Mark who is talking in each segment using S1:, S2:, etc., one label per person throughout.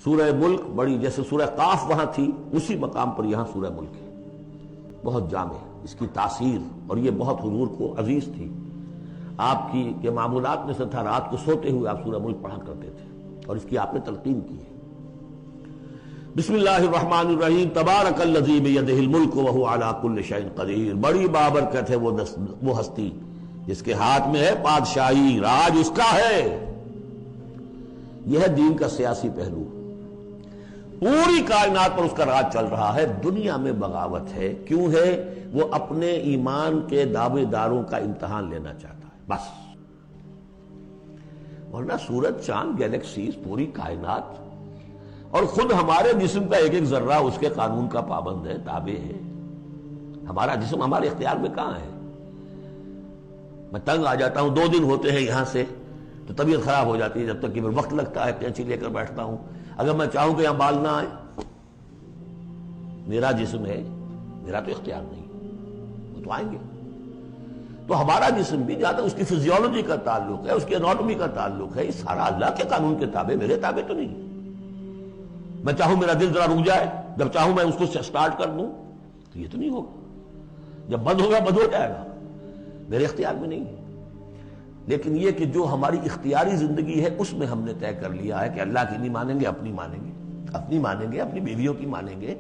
S1: سورہ ملک بڑی، جیسے سورہ قاف وہاں تھی اسی مقام پر یہاں سورہ ملک ہے، بہت جامع اس کی تاثیر، اور یہ بہت حضور کو عزیز تھی۔ آپ کی کے معمولات میں سے تھا رات کو سوتے ہوئے آپ سورہ ملک پڑھا کرتے تھے، اور اس کی آپ نے تلقین کی ہے۔ بسم اللہ الرحمن الرحیم، تبارک الذی بیدہ الملک وہو علی کل شیء قدیر، بڑی بابرکت ہے وہ ہستی جس کے ہاتھ میں ہے بادشاہی، راج اس کا ہے۔ یہ ہے دین کا سیاسی پہلو، پوری کائنات پر اس کا راج چل رہا ہے۔ دنیا میں بغاوت ہے، کیوں ہے؟ وہ اپنے ایمان کے دعوے داروں کا امتحان لینا چاہتا ہے بس، ورنہ سورج، چاند، گیلیکسیز، پوری کائنات اور خود ہمارے جسم کا ایک ایک ذرہ اس کے قانون کا پابند ہے، تابع ہے۔ ہمارا جسم ہمارے اختیار میں کہاں ہے؟ میں تنگ آ جاتا ہوں، 2 دن ہوتے ہیں یہاں سے تو طبیعت خراب ہو جاتی ہے، جب تک کہ وقت لگتا ہے کینچی لے کر بیٹھتا ہوں۔ اگر میں چاہوں کہ یہاں بال نہ آئے، میرا جسم ہے، میرا تو اختیار نہیں، وہ تو آئیں گے۔ تو ہمارا جسم بھی جہاں تک اس کی فزیولوجی کا تعلق ہے، اس کی اناٹومی کا تعلق ہے، یہ سارا اللہ کے قانون کے تابع، میرے تابع تو نہیں۔ میں چاہوں میرا دل ذرا رک جائے، جب چاہوں میں اس کو سٹارٹ کر دوں تو یہ تو نہیں ہوگا، جب بند ہوگا بند ہو جائے گا، میرے اختیار میں نہیں ہے۔ لیکن یہ کہ جو ہماری اختیاری زندگی ہے اس میں ہم نے طے کر لیا ہے کہ اللہ کی نہیں مانیں گے، اپنی مانیں گے، اپنی مانیں گے، اپنی بیویوں کی مانیں گے،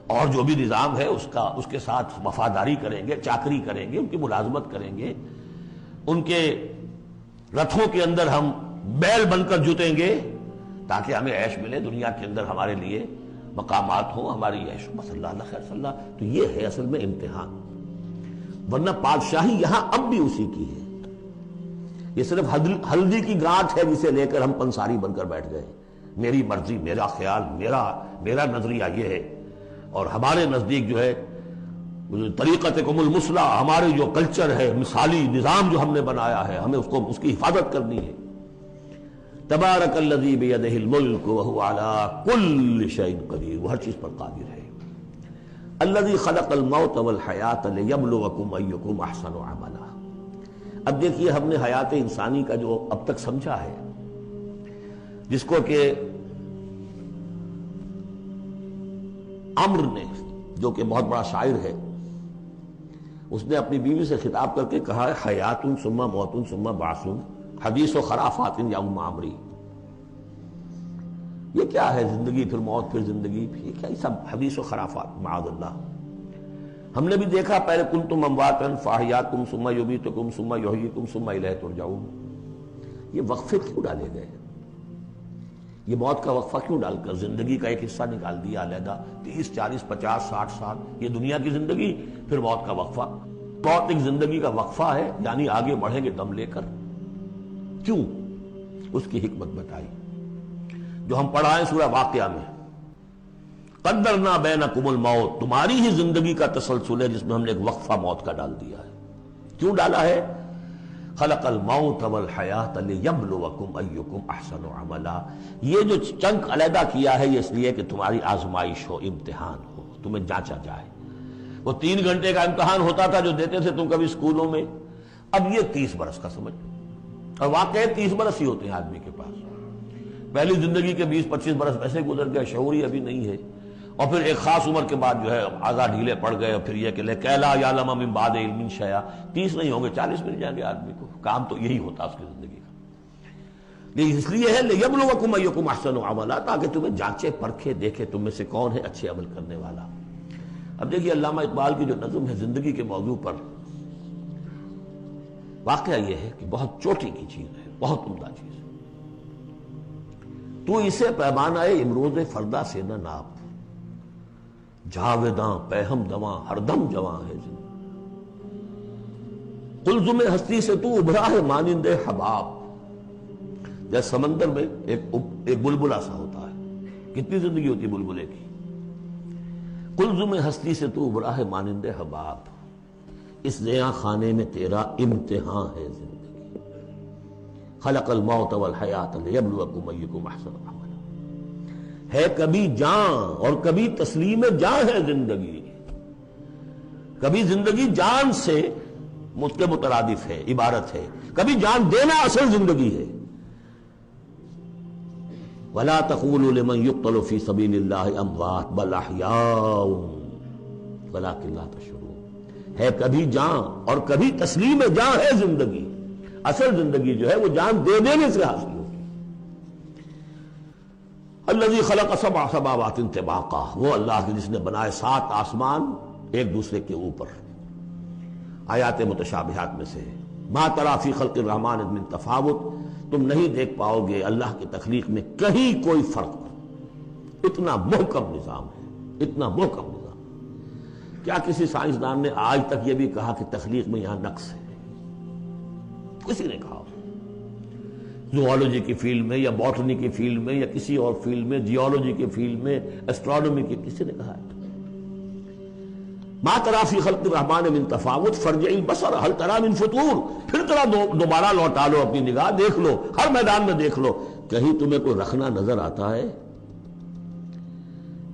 S1: اور جو بھی نظام ہے اس کے ساتھ وفاداری کریں گے، چاکری کریں گے، ان کی ملازمت کریں گے، ان کے رتھوں کے اندر ہم بیل بن کر جتیں گے تاکہ ہمیں عیش ملے، دنیا کے اندر ہمارے لیے مقامات ہوں، ہماری عیش ہو، بس اللہ خیر صلی اللہ۔ تو یہ ہے اصل میں امتحان، ورنہ بادشاہی یہاں اب بھی اسی کی ہے۔ یہ صرف ہلدی کی گانٹھ ہے جسے لے کر ہم پنساری بن کر بیٹھ گئے، میری مرضی، میرا خیال، میرا نظریہ یہ ہے، اور ہمارے نزدیک جو ہے طریقتکم المثلی، ہمارے جو کلچر ہے، مثالی نظام جو ہم نے بنایا ہے، ہمیں اس کی حفاظت کرنی ہے۔ تبارک الذی بیدہ الملک وہو علی کل شیء قدیر، وہ ہر چیز پر قادر ہے۔ الذی خلق الموت والحیاۃ لیبلوکم ایکم احسن عملا۔ اب دیکھیے ہم نے حیات انسانی کا جو اب تک سمجھا ہے، جس کو کہ عمر نے، جو کہ بہت بڑا شاعر ہے، اس نے اپنی بیوی سے خطاب کر کے کہا ہے حیات ثم موت ثم بعث حدیث و خرافات یا ام عمری۔ یہ کیا ہے؟ زندگی پھر موت پھر زندگی، یہ کیا؟ یہ سب حدیث و خرافات، معاذ اللہ۔ ہم نے بھی دیکھا پہلے کنتم امواتا فاحیاکم ثم یمیتکم ثم یحییکم ثم الیہ ترجعون۔ یہ وقفے کیوں ڈالے گئے؟ یہ موت کا وقفہ کیوں ڈال کر زندگی کا ایک حصہ نکال دیا علیحدہ؟ 30 40 50 60 سال یہ دنیا کی زندگی، پھر موت کا وقفہ۔ موت ایک زندگی کا وقفہ ہے، یعنی آگے بڑھیں گے دم لے کر۔ کیوں؟ اس کی حکمت بتائی جو ہم پڑھائیں سورہ واقعہ میں، قدرنا بینکم الموت، تمہاری ہی زندگی کا تسلسل ہے جس میں ہم نے ایک وقفہ موت کا ڈال دیا ہے۔ کیوں ڈالا ہے؟ خلق الموت والحیاۃ لیبلوکم ایکم احسن عملا۔ یہ جو چنک علیحدہ کیا ہے یہ اس لیے کہ تمہاری آزمائش ہو، امتحان ہو، تمہیں جانچا جائے۔ وہ 3 گھنٹے کا امتحان ہوتا تھا جو دیتے تھے تم کبھی اسکولوں میں، اب یہ 30 برس کا سمجھ لو، اور واقعی 30 برس ہی ہوتے ہیں آدمی کے پاس۔ پہلی زندگی کے 20-25 برس ویسے گزر گئے، شعور ہی ابھی نہیں ہے، اور پھر ایک خاص عمر کے بعد جو ہے اعضاء ڈھیلے پڑ گئے، اور پھر یہ کہ لا یعلم من بعد علم شیئا، 30 نہیں ہوں گے 40 مل جائیں گے آدمی کو۔ کام تو یہی ہوتا اس کی زندگی کا، لیکن اس لیے ہے لیبلوکم ایکم احسن عملا، تاکہ تمہیں جانچے پرکھے دیکھے تم میں سے کون ہے اچھے عمل کرنے والا۔ اب دیکھیے علامہ اقبال کی جو نظم ہے زندگی کے موضوع پر، واقعہ یہ ہے کہ بہت چوٹی کی چیز ہے، بہت عمدہ چیز ہے۔ تو اسے پیمانہ امروز فردا سے نہ ناپ، جاویداں پہم دواں ہر دم جواں ہے زندگی۔ قلزم ہستی سے تو ابھرا ہے مانند حباب، جیسے سمندر میں ایک بلبلا سا ہوتا ہے، کتنی زندگی ہوتی ہے بلبلے کی۔ قلزم ہستی سے تو ابھرا ہے مانند حباب، اس زیاں خانے میں تیرا امتحان ہے زندگی۔ خلق الموت والحیاۃ لیبلوکم ایکم احسن عملا۔ ہے کبھی جان اور کبھی تسلیم جان ہے زندگی، کبھی زندگی جان سے مترادف ہے، عبارت ہے، کبھی جان دینا اصل زندگی ہے۔ ولا تقولوا لمن يقتل في سبيل الله اموات بل احياء ولكن لا تشعرون. ہے کبھی جان اور کبھی تسلیم جان ہے زندگی. اصل زندگی جو ہے وہ جان دے دینے سے حاصل ہوگی. الذي خلق سبع سماوات طباقا، وہ اللہ جس نے بنائے 7 آسمان ایک دوسرے کے اوپر. آیات متشابہات میں سے ما تری فی خلق الرحمن من تفاوت، تم نہیں دیکھ پاؤ گے اللہ کی تخلیق میں کہیں کوئی فرق. اتنا محکم نظام ہے، اتنا محکم نظام. کیا کسی سائنسدان نے آج تک یہ بھی کہا کہ تخلیق میں یہاں نقص ہے؟ کسی نے کہا؟ زوالوجی کی فیلڈ میں یا باٹنی کی فیلڈ میں یا کسی اور فیلڈ میں، جیولوجی کی فیلڈ میں، اسٹرانومی کی، کسی نے کہا ہے؟ ما تری فی خلق الرحمن من تفاوت فارجع البصر هل تری من فطور، پھر ذرا دوبارہ لوٹا لو اپنی نگاہ، دیکھ لو، ہر میدان میں دیکھ لو، کہیں تمہیں کوئی رکھنا نظر آتا ہے؟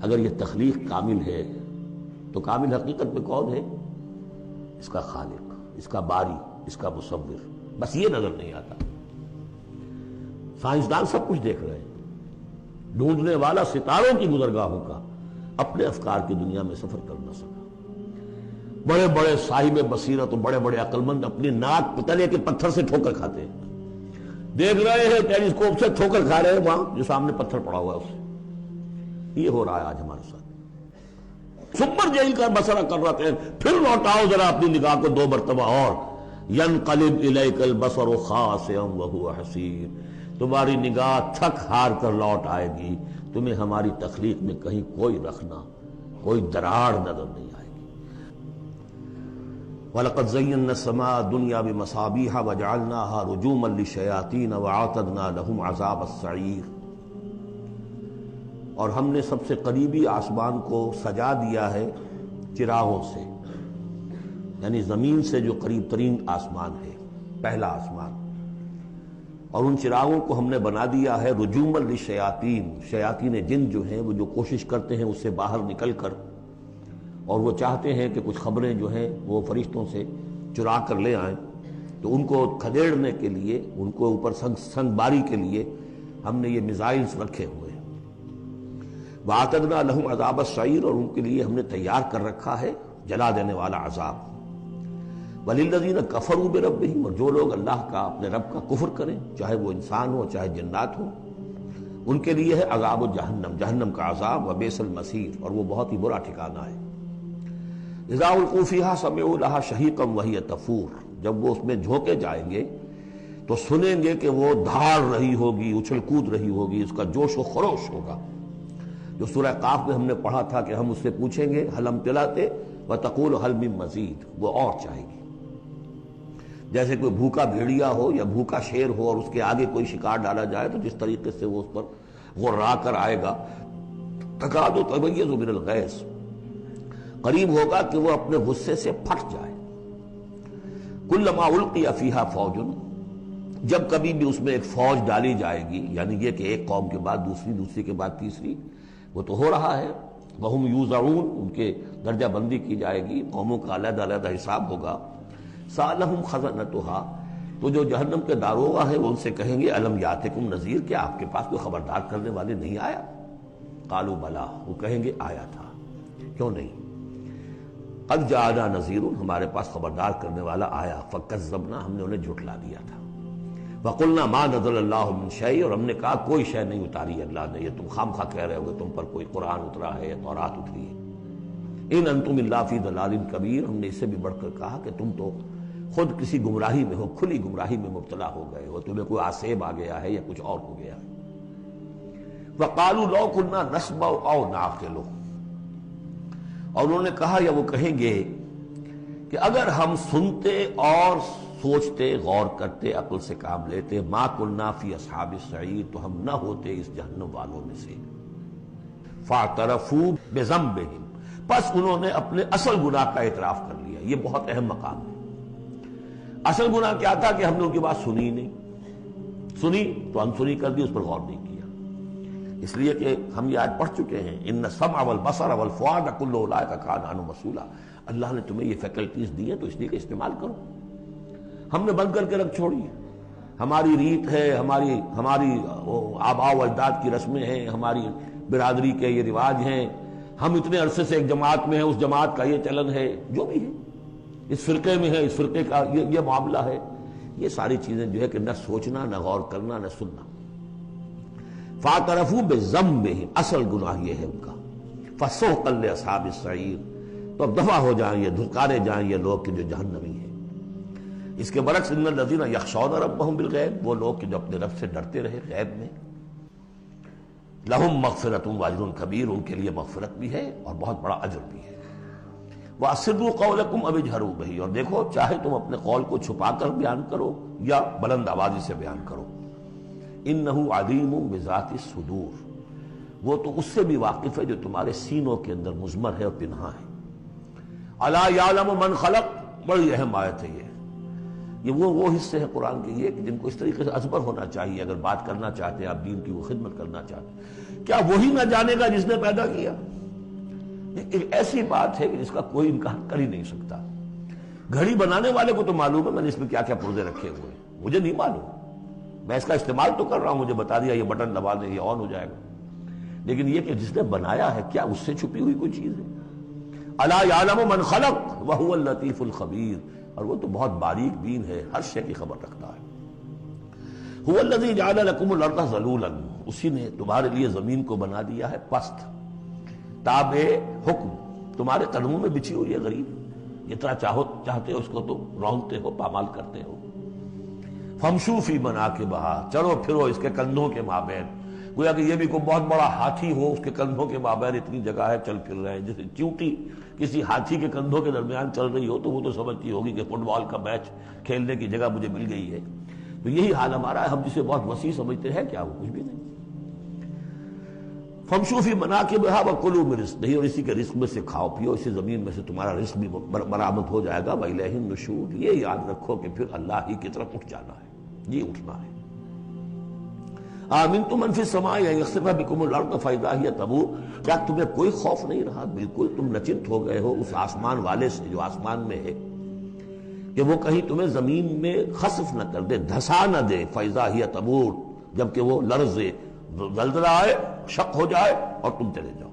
S1: اگر یہ تخلیق کامل ہے تو کامل حقیقت میں کون ہے؟ اس کا خالق، اس کا باری، اس کا مصور. بس یہ نظر نہیں آتا. سائنسدان سب کچھ دیکھ رہے ہیں، ڈھونڈنے والا ستاروں کی گزرگاہوں کا اپنے افکار کی دنیا میں سفر کر نہ سکا. بڑے بڑے صاحب بصیرت اور بڑے بڑے عقل مند اپنی ناک پتلے کے پتھر سے ٹھوکر کھاتے ہیں. دیکھ رہے ہیں ٹیلیسکوپ سے ٹھوکر کھا رہے ہیں وہاں جو سامنے پتھر پڑا ہوا ہے اس سے. یہ ہو رہا ہے آج ہمارے ساتھ. سپر جیل کا بسرا کر رہے ہیں، پھر لوٹاؤ ذرا اپنی نگاہ کو 2 مرتبہ اور. ينقلب إليك البصر خاسئا وهو حسير، تمہاری نگاہ تھک ہار کر لوٹ آئے گی، تمہیں ہماری تخلیق میں کہیں کوئی رکھنا، کوئی دراڑ نظر نہیں آئے گی. وَلَقَدْ زَيَّنَّا السَّمَاءَ الدُّنْيَا بِمَصَابِيحَ وَجَعَلْنَاهَا رُجُومًا لِلشَّيَاطِينَ وَأَعْتَدْنَا لَهُمْ عَذَابَ السَّعِيرِ. اور ہم نے سب سے قریبی آسمان کو سجا دیا ہے چراغوں سے، یعنی زمین سے جو قریب ترین آسمان ہے، پہلا آسمان، اور ان چراغوں کو ہم نے بنا دیا ہے رجوما للشیاطین. شیاطین جن جو ہیں وہ جو کوشش کرتے ہیں اس سے باہر نکل کر، اور وہ چاہتے ہیں کہ کچھ خبریں جو ہیں وہ فرشتوں سے چرا کر لے آئیں، تو ان کو کھدیڑنے کے لیے، ان کو اوپر سنگ باری کے لیے ہم نے یہ میزائلز رکھے ہوئے ہیں. وَأَعْتَدْنَا لَهُمْ عَذَابَ السَّعِيرِ، اور ان کے لیے ہم نے تیار کر رکھا ہے جلا دینے والا عذاب. وَلِلَّذِينَ كَفَرُوا بِرَبِّهِمْ، اور جو لوگ اللہ کا، اپنے رب کا کفر کریں، چاہے وہ انسان ہو چاہے جنات ہو، ان کے لیے ہے عذاب جہنم، جہنم کا عذاب. وَبِئْسَ الْمَصِيرُ، اور وہ بہت ہی برا ٹھکانہ ہے. اذا القوا فيها سمعوا لها شهيقا وهي تفور، جب وہ اس میں جھونکے جائیں گے تو سنیں گے کہ وہ دھاڑ رہی ہوگی، اچھل کود رہی ہوگی، اس کا جوش و خروش ہوگا. جو سورہ قاف میں ہم نے پڑھا تھا کہ ہم اس سے پوچھیں گے هل امتلأت وتقول هل من مزید، وہ اور چاہے گی. جیسے کوئی بھوکا بھیڑیا ہو یا بھوکا شیر ہو اور اس کے آگے کوئی شکار ڈالا جائے تو جس طریقے سے وہ اس پر غرا کر آئے گا، تکاد تمیز من الغیظ، قریب ہوگا کہ وہ اپنے غصے سے پھٹ جائے. کلما القی فیہا فوج، جب کبھی بھی اس میں ایک فوج ڈالی جائے گی، یعنی یہ کہ ایک قوم کے بعد دوسری، دوسری کے بعد تیسری، وہ تو ہو رہا ہے. وہم یوزعون، ان کے درجہ بندی کی جائے گی، قوموں کا علیحدہ علیحدہ حساب ہوگا. سألہم خزنتها، تو جو جہنم کے داروغہ ہیں وہ ان سے کہیں گے الم یاتکم نذیر، کیا آپ کے پاس کوئی خبردار کرنے والے نہیں آیا؟ قالوا بلا، وہ کہیں گے آیا تھا، کیوں نہیں؟ قد جاءنا نذیر، ہمارے پاس خبردار کرنے والا آیا. فکذبنا، ہم نے انہیں جھٹلا دیا تھا. وقلنا ما نزل اللہ من شیء، اور ہم نے کہا کوئی شے نہیں اتاری اللہ نے، یہ تم خام خواہ کہہ رہے ہو کہ تم پر کوئی قرآن اترا ہے یا تورات اتری ہے. ان انتم الا فی ضلال کبیر، ہم نے اس سے بھی بڑھ کر کہا کہ تم تو خود کسی گمراہی میں ہو، کھلی گمراہی میں مبتلا ہو گئے ہو، تمہیں کوئی آسیب آ گیا ہے یا کچھ اور ہو گیا ہے. وقالوا لو كنا نسمع او نعقل، اور انہوں نے کہا یا وہ کہیں گے کہ اگر ہم سنتے اور سوچتے، غور کرتے، عقل سے کام لیتے، ما كنا فی اصحاب السعیر، تو ہم نہ ہوتے اس جہنم والوں میں سے. فاعترفوا بذنبهم، پس انہوں نے اپنے اصل گناہ کا اعتراف کر لیا. یہ بہت اہم مقام ہے. اصل گناہ کیا تھا کہ ہم نے ان کی بات سنی ہی نہیں، سنی تو انسنی کر دی، اس پر غور نہیں کیا. اس لیے کہ ہم یہ آج پڑھ چکے ہیں ان السمع والبصر والفؤاد کل اولئک کان عنہ مسئولا. اللہ نے تمہیں یہ فیکلٹیز دی ہیں تو اس لیے کہ استعمال کرو. ہم نے بند کر کے رکھ چھوڑی. ہماری ریت ہے، ہماری آباء و اجداد کی رسمیں ہیں، ہماری برادری کے یہ رواج ہیں، ہم اتنے عرصے سے ایک جماعت میں ہیں، اس جماعت کا یہ چلن ہے، جو بھی ہے اس فرقے میں ہے، اس فرقے کا یہ معاملہ ہے، یہ ساری چیزیں جو ہے کہ نہ سوچنا، نہ غور کرنا، نہ سننا۔ فاعترفوا بذنبہم، اصل گناہ یہ ہے ان کا، فسحقا لاصحاب السعیر، تو اب دفع ہو جائیں یہ، دھکارے جائیں یہ لوگ کہ جو جہنمی ہیں۔ اس کے برعکس ان الذین یخشون ربہم بالغیب، وہ لوگ کہ جو اپنے رب سے ڈرتے رہے غیب میں، لہم مغفرۃ واجر کبیر، ان کے لیے مغفرت بھی ہے اور بہت بڑا اجر بھی ہے۔ وَأَسِرُّوا قَوْلَكُمْ أَوِ اجْهَرُوا بِهِ، اور دیکھو چاہے تم اپنے قول کو چھپا کر بیان کرو یا بلند آوازی سے بیان کرو۔ إِنَّهُ عَلِيمٌ بِذَاتِ الصُّدُورِ، وہ تو اس سے بھی واقف ہے جو تمہارے سینوں کے اندر مضمر ہے اور پنہاں ہے۔ أَلَا يَعْلَمُ مَنْ خَلَقَ، بڑی اہم آیت ہے یہ وہ حصے ہیں قرآن کے یہ کہ جن کو اس طریقے سے ازبر ہونا چاہیے اگر بات کرنا چاہتے ہیں، آپ دین کی وہ خدمت کرنا چاہتے ہیں۔ کیا وہی نہ جانے گا جس نے پیدا کیا؟ ایک ایسی بات ہے کہ جس کا کوئی انکار کر ہی نہیں سکتا۔ گھڑی بنانے والے کو تو معلوم ہے میں نے اس میں کیا کیا پرزے رکھے ہوئے ہیں، مجھے نہیں معلوم، میں اس کا استعمال تو کر رہا ہوں، مجھے بتا دیا یہ بٹن دبا دیں یہ آن ہو جائے گا، لیکن یہ کہ جس نے بنایا ہے کیا اس سے چھپی ہوئی کوئی چیز ہے؟ الا یعلم من خلق وهو اللطیف الخبیر، اور وہ تو بہت باریک بین ہے، ہر شے کی خبر رکھتا ہے۔ هو الذی جعل لکم الارض ذلولا، اسی نے تمہارے لیے زمین کو بنا دیا ہے پست، تابع حکم، تمہارے قدموں میں بچھی ہوئی ہے غریب، جتنا چاہتے ہو اس کو تو رونتے ہو، پامال کرتے ہو۔ فمشوا فی مناکبہا، چلو پھرو اس کے کندھوں کے مابین، گویا کہ یہ بھی کوئی بہت بڑا ہاتھی ہو، اس کے کندھوں کے مابین اتنی جگہ ہے، چل پھر رہے ہیں، جیسے چیونٹی کسی ہاتھی کے کندھوں کے درمیان چل رہی ہو تو وہ تو سمجھتی ہوگی کہ فٹ بال کا میچ کھیلنے کی جگہ مجھے مل گئی ہے۔ تو یہی حال ہمارا ہے، ہم جسے بہت وسیع سمجھتے ہیں کیا وہ کچھ بھی نہیں۔ فمشوا فی مناکبہا وکلوا من رزقہ، اور اسی کے رزق میں سے کھاؤ پیو، اسی زمین میں سے تمہارا رزق بھی برآمد ہو جائے گا۔ وإلیہ النشور، یہ یاد رکھو کہ پھر اللہ ہی کی طرف اٹھ جانا ہے، یہ اٹھنا ہے۔ آمنتم من فی السماء ان یخسف بکم الارض فاذا ہی تمور، کیا تمہیں کوئی خوف نہیں رہا؟ بالکل تم نچنت ہو گئے ہو اس آسمان والے سے جو آسمان میں ہے کہ وہ کہیں تمہیں زمین میں خسف نہ کر دے، دھسا نہ دے، فاذا ہی تمور، جبکہ وہ لرزے، زلزلہ آئے، شق ہو جائے اور تم چلے جاؤ۔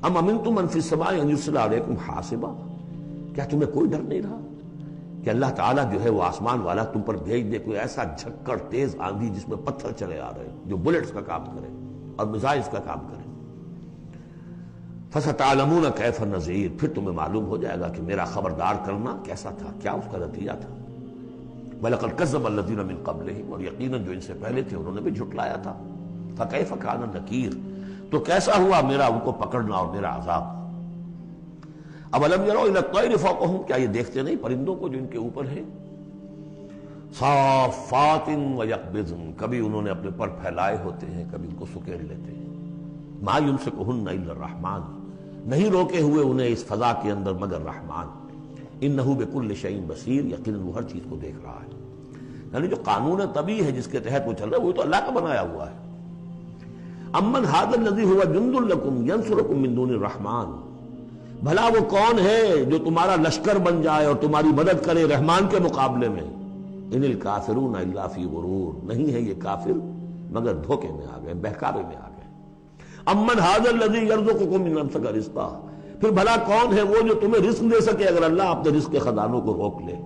S1: ام امنتم من فی السماء ان یرسل علیکم حاصبا، کیا تمہیں کوئی ڈر نہیں رہا کہ اللہ تعالیٰ جو ہے وہ آسمان والا تم پر بھیج دے کوئی ایسا جھکڑ تیز آندھی جس میں پتھر چلے آ رہے ہیں، جو بلٹس کا کام کرے اور میزائلز کا کام کرے۔ فَسَتَعْلَمُونَ كَيْفَ النَّذِيرُ، پھر تمہیں معلوم ہو جائے گا کہ میرا خبردار کرنا کیسا تھا، کیا اس کا نتیجہ تھا۔ وَلَقَدْ كَذَّبَ الَّذِينَ مِن قَبْلِهِمْ، اور یقیناً جو ان سے پہلے تھے انہوں نے بھی جھٹلایا تھا۔ فَكَيْفَ كَانَ نَكِيرٌ، تو کیسا ہوا میرا ان کو پکڑنا اور میرا عذاب۔ اَوَلَمْ يَرَوْا إِلَى الطَّيْرِ فَوْقَهُمْ، کیا یہ دیکھتے نہیں پرندوں کو جو ان کے اوپر ہیں؟ صَافَّاتٍ وَيَقْبِضْنَ، کبھی انہوں نے اپنے پر پھیلائے ہوتے ہیں، کبھی ان کو سکیڑ لیتے ہیں۔ مَا يُمْسِكُهُنَّ إِلَّا الرَّحْمَٰنُ، نہیں روکے ہوئے انہیں اس فضا کے اندر مگر رحمان۔ إِنَّهُ بِكُلِّ شَيْءٍ بَصِيرٌ، یقیناً وہ ہر چیز کو دیکھ رہا ہے۔ یعنی جو قانون طبیعی ہے جس کے تحت وہ چل رہا ہے وہ تو اللہ کا بنایا ہوا ہے۔ امن هذا الذي هو جند لكم ينصركم من دون الرحمن، بھلا وہ کون ہے جو تمہارا لشکر بن جائے اور تمہاری مدد کرے رحمان کے مقابلے میں؟ ان الکافرون الا فی غرور، نہیں ہے یہ کافر مگر دھوکے میں آ گئے، بہکاوے میں آ گئے۔ امن هذا الذي يرزقكم من امسك رزقا، پھر بھلا کون ہے وہ جو تمہیں رزق دے سکے اگر اللہ اپنے رزق کے خزانوں کو روک لے؟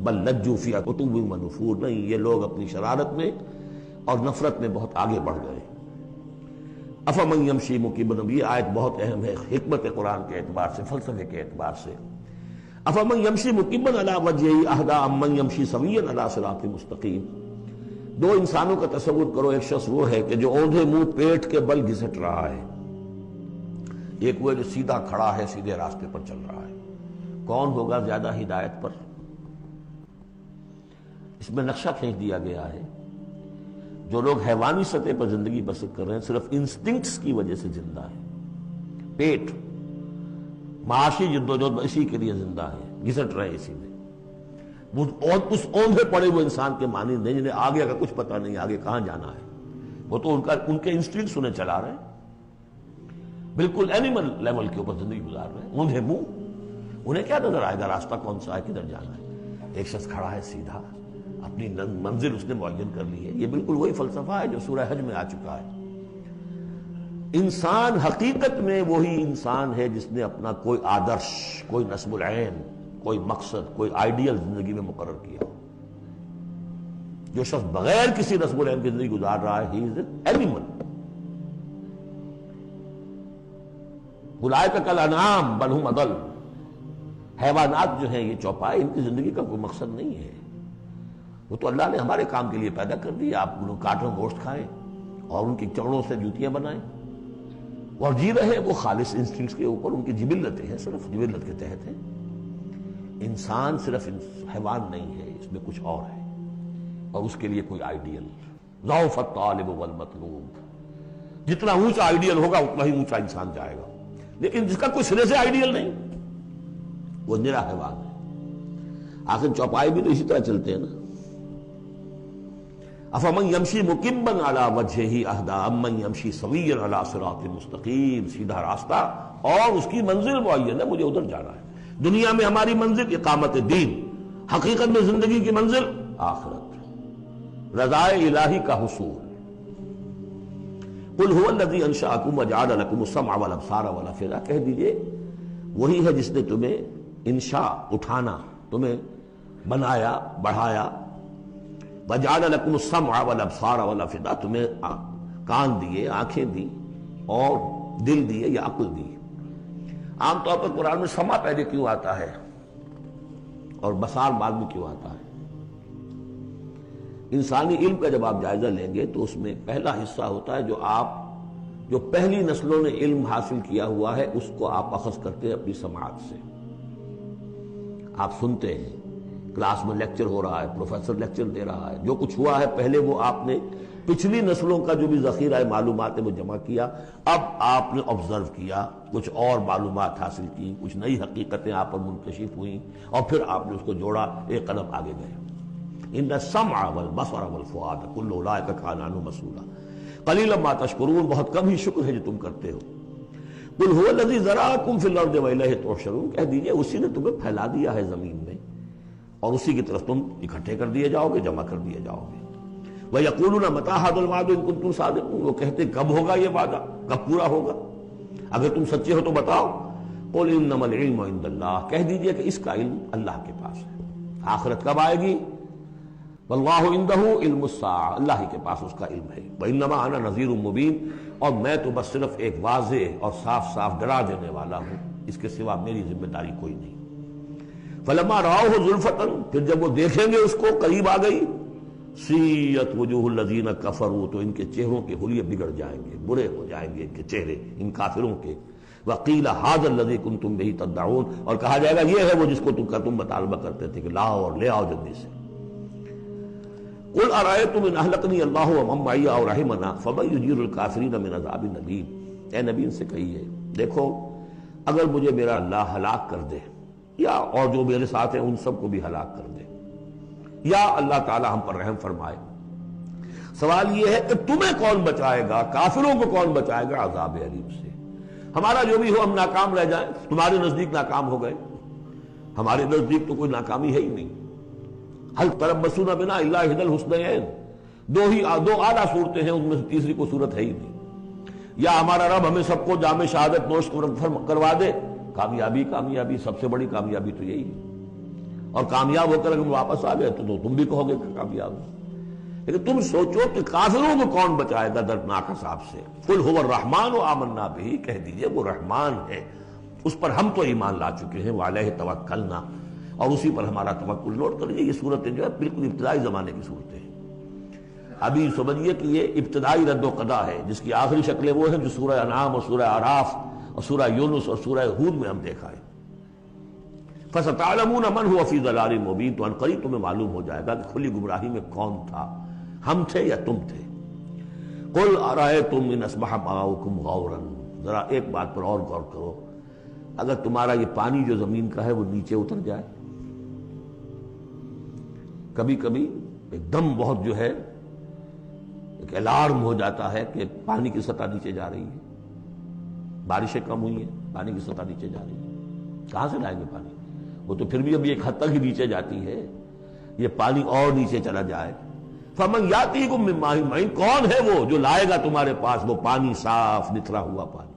S1: بل لجوا فی عتو ونفور، نہیں یہ لوگ اپنی شرارت میں اور نفرت میں بہت آگے بڑھ گئے۔ افمن یمشی مکبا، یہ آیت بہت اہم ہے حکمت قرآن کے اعتبار سے، فلسفے کے اعتبار سے۔ افمن یمشی مکبا علی وجہہ اہدی امن یمشی سویا علی صراط مستقیم، دو انسانوں کا تصور کرو، ایک شخص وہ ہے کہ جو اوندھے منہ پیٹ کے بل گھسٹ رہا ہے، ایک وہ جو سیدھا کھڑا ہے، سیدھے راستے پر چل رہا ہے، کون ہوگا زیادہ ہدایت پر؟ اس میں نقشہ کھینچ دیا گیا ہے، جو لوگ حیوانی سطح پر زندگی بسر کر رہے ہیں صرف انسٹنکٹس کی وجہ سے زندہ ہیں، پیٹ معاشی جدوجہد اسی کے لیے زندہ ہے، گھسٹ رہے اسی میں، اس اوندھے پڑے ہوئے انسان کے مانند نہیں جنہیں آگے کا کچھ پتہ نہیں آگے کہاں جانا ہے، وہ تو ان کے انسٹنکٹس انہیں چلا رہے ہیں، بالکل اینیمل لیول کے اوپر زندگی گزار رہے ہیں، اوندھے منہ، انہیں کیا نظر آئے گا راستہ کون سا ہے، کدھر جانا ہے؟ ایک شخص کھڑا ہے سیدھا، اپنی منزل اس نے معین کر لی ہے۔ یہ بالکل وہی فلسفہ ہے جو سورہ حج میں آ چکا ہے۔ انسان حقیقت میں وہی انسان ہے جس نے اپنا کوئی آدرش، کوئی نصب العین، کوئی مقصد، کوئی آئیڈیل زندگی میں مقرر کیا۔ جو شخص بغیر کسی نصب العین کی زندگی گزار رہا ہے، ہی از این اینیمل۔ اولئک کالانعام بل ھم اضل۔ حیوانات جو ہیں یہ چوپائے، ان کی زندگی کا کوئی مقصد نہیں ہے۔ وہ تو اللہ نے ہمارے کام کے لیے پیدا کر دی، آپ انہوں کاٹوں گوشت کھائیں اور ان کی چمڑوں سے جوتیاں بنائیں اور جی رہے وہ خالص انسٹنکٹس کے اوپر، ان کی جبلتیں ہیں، صرف جبلت کے تحت ہیں۔ انسان صرف حیوان نہیں ہے، اس میں کچھ اور ہے، اور اس کے لیے کوئی آئیڈیل۔ ضعف الطالب والمطلوب، جتنا اونچا آئیڈیل ہوگا اتنا ہی اونچا انسان جائے گا، لیکن جس کا کوئی سرے سے آئیڈیل نہیں وہ نرا حیوان ہے۔ آخر چوپائے بھی تو اسی طرح چلتے ہیں نا۔ افمن یمشی مکبا علی وجہہ اہدی امن یمشی سویا علی صراط مستقیم، سیدھا راستہ اور اس کی منزل معین ہے، مجھے ادھر جانا ہے۔ دنیا میں ہماری منزل اقامت دین، حقیقت میں زندگی کی منزل آخرت، رضائے الہی کا حصول۔ قل هو الذی انشأکم وجعل لکم السمع والابصار والافئدہ، کہہ دیجئے وہی ہے جس نے تمہیں انشاء اٹھانا، تمہیں بنایا، بڑھایا، وجعل لکم السمع والابصار والافئدہ، تمہیں کان دیے، آنکھیں دی اور دل دیے یا عقل دی۔ عام طور پر قرآن میں سمع پہلے کیوں آتا ہے اور بصار بعد میں کیوں آتا ہے؟ انسانی علم کا جب آپ جائزہ لیں گے تو اس میں پہلا حصہ ہوتا ہے جو پہلی نسلوں نے علم حاصل کیا ہوا ہے، اس کو آپ اخذ کرتے ہیں اپنی سماعت سے۔ آپ سنتے ہیں، کلاس میں لیکچر ہو رہا ہے، پروفیسر لیکچر دے رہا ہے، جو کچھ ہوا ہے پہلے وہ آپ نے پچھلی نسلوں کا جو بھی ذخیرہ معلومات ہے وہ جمع کیا، اب آپ نے آبزرو کیا، کچھ اور معلومات حاصل کی، کچھ نئی حقیقتیں آپ پر منکشف ہوئیں، اور پھر آپ نے اس کو جوڑا، ایک قدم آگے گئے۔ ان السمع والبصر والفؤاد کل اولئک کان عنہ مسئولا قلیلا ما تشکرون، بہت کم ہی شکر ہے جو تم کرتے ہو۔ قل هو الذی ذرأکم فی الارض والیہ تحشرون، کہہ دیجئے اسی نے تمہیں پھیلا دیا ہے زمین میں اور اسی کی طرف تم اکٹھے کر دیے جاؤ گے، جمع کر دیے جاؤ گے۔ وَيَقُولُونَ مَتَىٰ هَٰذَا الْوَعْدُ إِن كُنتُمْ صَادِقِينَ، وہ کہتے کب ہوگا یہ وعدہ، کب پورا ہوگا، اگر تم سچے ہو تو بتاؤ۔ قُلْ إِنَّمَا الْعِلْمُ عِندَ اللَّهِ، کہہ دیجئے کہ اس کا علم اللہ کے پاس ہے۔ آخرت کب آئے گی؟ وَاللَّهُ عِندَهُ عِلْمُ السَّاعَةِ، اللہ ہی کے پاس اس کا علم ہے۔ وَإِنَّمَا أَنَا نَذِيرٌ مُّبِينٌ، اور میں تو بس صرف ایک واضح اور صاف صاف ڈرا دینے والا ہوں، اس کے سوا میری ذمہ داری کوئی نہیں۔ فَلَمَّا رَأَوْهُ زُلْفَةً، پھر جب وہ دیکھیں گے اس کو، قریب آ گئی، سیئت وجوہ الذین کفروا، تو ان کے چہروں کے حلیے بگڑ جائیں گے، برے ہو جائیں گے ان کے چہرے، ان کافروں کے۔ وقیل ھذا الذی کنتم بہ تدعون، اور کہا جائے گا یہ ہے وہ جس کو تم مطالبہ کرتے تھے کہ لاؤ اور لے آؤ جلدی سے۔ قل ارأیتم ان اہلکنی اللہ ومن معی او رحمنا فمن یجیر الکافرین من عذاب الیم، اے نبی ان سے کہیے دیکھو اگر مجھے میرا اللہ ہلاک کر دے، یا اور جو میرے ساتھ ہیں ان سب کو بھی ہلاک کر دے، یا اللہ تعالی ہم پر رحم فرمائے، سوال یہ ہے کہ تمہیں کون بچائے گا، کافروں کو کون بچائے گا عذاب علیم سے؟ ہمارا جو بھی ہو ہم ناکام رہ جائیں، تمہارے نزدیک ناکام ہو گئے، ہمارے نزدیک تو کوئی ناکامی ہے ہی نہیں۔ هل تربصون بنا الا احدى الحسنیین، دو اعلیٰ صورتیں ہیں، ان میں سے تیسری کوئی صورت ہے ہی نہیں۔ یا ہمارا رب ہمیں سب کو جام شہادت نوش کروا دے، کامیابی سب سے بڑی کامیابی تو یہی ہے، اور کامیاب ہو کر اگر واپس آ گئے تو تم بھی کہو گے کہ کامیاب ہو۔ لیکن تم سوچو کہ کافروں کو کون بچائے گا دردناک عذاب سے؟ قل هو الرحمن آمنا بہ، کہہ دیجئے وہ رحمان ہے، اس پر ہم تو ایمان لا چکے ہیں، وعلیہ توکلنا، اور اسی پر ہمارا توکل۔ نوٹ کر لیجیے یہ صورتیں جو ہے بالکل ابتدائی زمانے کی صورتیں ہیں۔ ابھی سمجھیے کہ یہ ابتدائی رد و قضا ہے، جس کی آخری شکلیں وہ ہیں جو سورہ انعام اور سورہ اعراف اور سورہ یونس اور سورہ ہود میں ہم دیکھا ہے۔ فَسَتَعْلَمُونَ مَنْ هُوَ فِي ضَلَالٍ مُّبِينٍ، تو عنقریب تمہیں معلوم ہو جائے گا کہ کھلی گمراہی میں کون تھا، ہم تھے یا تم تھے۔ قُلْ أَرَأَيْتُمْ إِنْ أَصْبَحَ مَاؤُكُمْ غَوْرًا، ذرا ایک بات پر اور غور کرو، اگر تمہارا یہ پانی جو زمین کا ہے وہ نیچے اتر جائے، کبھی کبھی ایک دم بہت جو ہے ایک الارم ہو جاتا ہے کہ پانی کی سطح نیچے جا رہی ہے، بارشیں کم ہوئی ہیں، پانی کی سطح نیچے جا رہی ہے، کہاں سے لائیں گے پانی؟ وہ تو پھر بھی ابھی ایک حد تک ہی نیچے جاتی ہے۔ یہ پانی اور نیچے چلا جائے. فمن یاتیکم من ماء معین، کون ہے وہ جو لائے گا تمہارے پاس وہ پانی صاف نتھرا ہوا پانی.